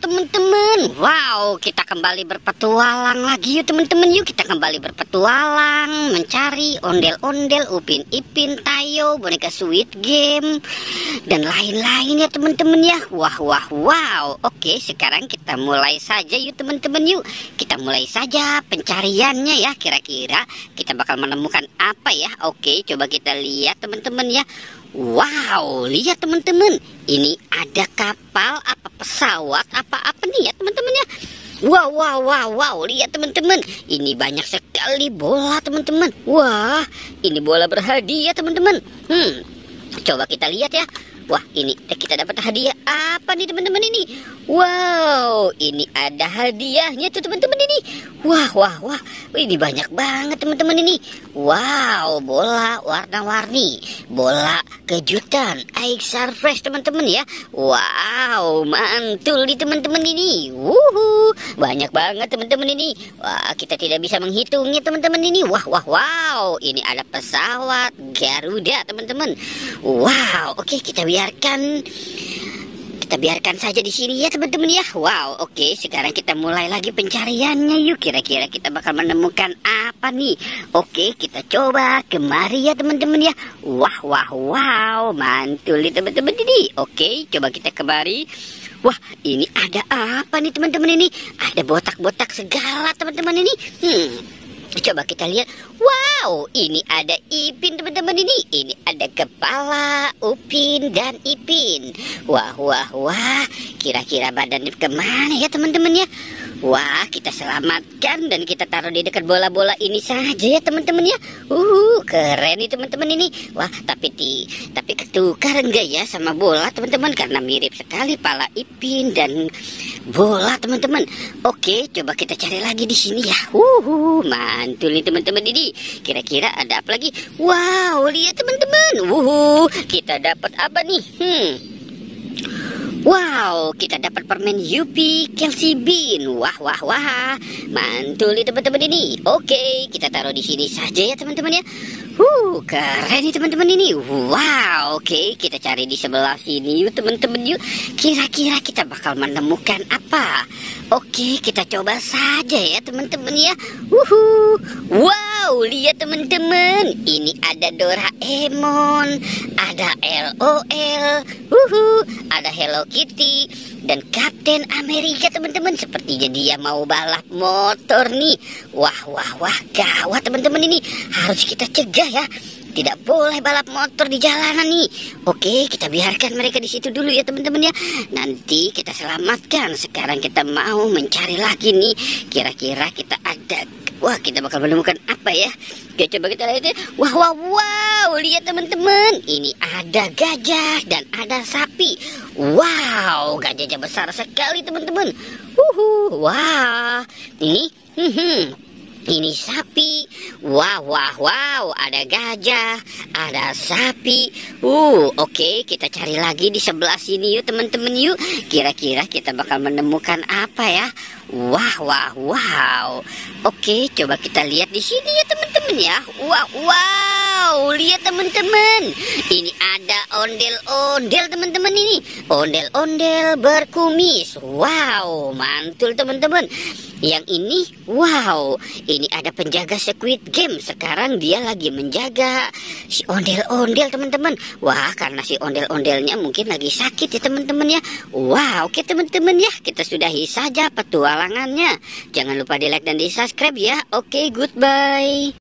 teman-teman. Wow, kita kembali berpetualang lagi yuk teman-teman. Yuk kita kembali berpetualang mencari ondel-ondel, Upin Ipin, Tayo, boneka Squid Game dan lain-lain ya teman-teman ya. Wow. Oke, sekarang kita mulai saja yuk teman-teman yuk. Kita mulai saja pencariannya ya. Kira-kira kita bakal menemukan apa ya? Oke, coba kita lihat teman-teman ya. Wow, lihat teman-teman. Ini ada kapal, apa pesawat, apa nih ya teman-teman ya. Wow, lihat teman-teman. Ini banyak sekali bola teman-teman. Wah, ini bola berhadiah teman-teman. Coba kita lihat ya. Wah, ini kita dapat hadiah apa nih teman-teman ini? Wow, ini ada hadiahnya tuh teman-teman ini. Wah, ini banyak banget teman-teman ini. Wow, bola warna-warni, bola kejutan, Ike Surprise teman-teman ya. Wow, mantul nih teman-teman ini. Banyak banget teman-teman ini. Wah, kita tidak bisa menghitungnya teman-teman ini. Wow, ini ada pesawat Garuda teman-teman. Wow, oke kita biarkan saja di sini ya teman-teman ya. Wow, oke sekarang kita mulai lagi pencariannya yuk. Kira-kira kita bakal menemukan apa nih? Oke, kita coba kemari ya teman-teman ya. Wow, mantul nih teman-teman ini. Oke, coba kita kemari. Wah, ini ada apa nih teman-teman ini? Ada botak-botak segala teman-teman ini. Coba kita lihat. Wow, ini ada Ipin teman-teman ini. Ini ada kepala Upin dan Ipin. Wah. Kira-kira badannya kemana ya teman-teman ya? Wah, kita selamatkan dan kita taruh di dekat bola-bola ini saja ya teman-teman ya. Keren nih teman-teman ini. Wah, tapi ketukar enggak ya sama bola teman-teman, karena mirip sekali pala Ipin dan bola teman-teman. Oke, coba kita cari lagi di sini ya. Mantul nih teman-teman ini. Kira-kira ada apa lagi? Wow, lihat teman-teman. Kita dapat apa nih? Wow, kita dapat permen Yupi Kelsey Bean. Wah. Mantul nih teman-teman ini. Oke, kita taruh di sini saja ya teman-teman ya. Keren nih teman-teman ini. Wow, oke kita cari di sebelah sini yuk teman-teman yuk. Kira-kira kita bakal menemukan apa? Oke, kita coba saja ya teman-teman ya. Wow, lihat teman-teman. Ini ada Doraemon, ada LOL, ada Hello Kitty dan Kapten Amerika teman-teman. Sepertinya dia mau balap motor nih. Wah, gawat teman-teman ini. Harus kita cegah ya. Tidak boleh balap motor di jalanan nih. Oke, kita biarkan mereka di situ dulu ya teman-teman ya. Nanti kita selamatkan. Sekarang kita mau mencari lagi nih. Kira-kira kita ada. Wah, kita bakal menemukan apa ya? Oke, coba kita lihat ya. Wow, lihat teman-teman. Ini ada gajah dan ada sapi. Wow, gajahnya besar sekali teman-teman. Wah, ini sapi. Wow, ada gajah, ada sapi. Oke, kita cari lagi di sebelah sini yuk teman-teman yuk. Kira-kira kita bakal menemukan apa ya? Wow. Oke, coba kita lihat di sini ya teman-teman ya. Wow, lihat teman-teman. Ini ada ondel-ondel teman-teman ini. Ondel-ondel berkumis. Wow, mantul teman-teman. Yang ini, wow, ini ada penjaga Squid Game. Sekarang dia lagi menjaga si ondel-ondel teman-teman. Wah, karena si ondel-ondelnya mungkin lagi sakit ya teman-teman ya. Wow, oke teman-teman ya, kita sudahi saja petualangannya. Jangan lupa di like dan di subscribe ya. Oke, goodbye.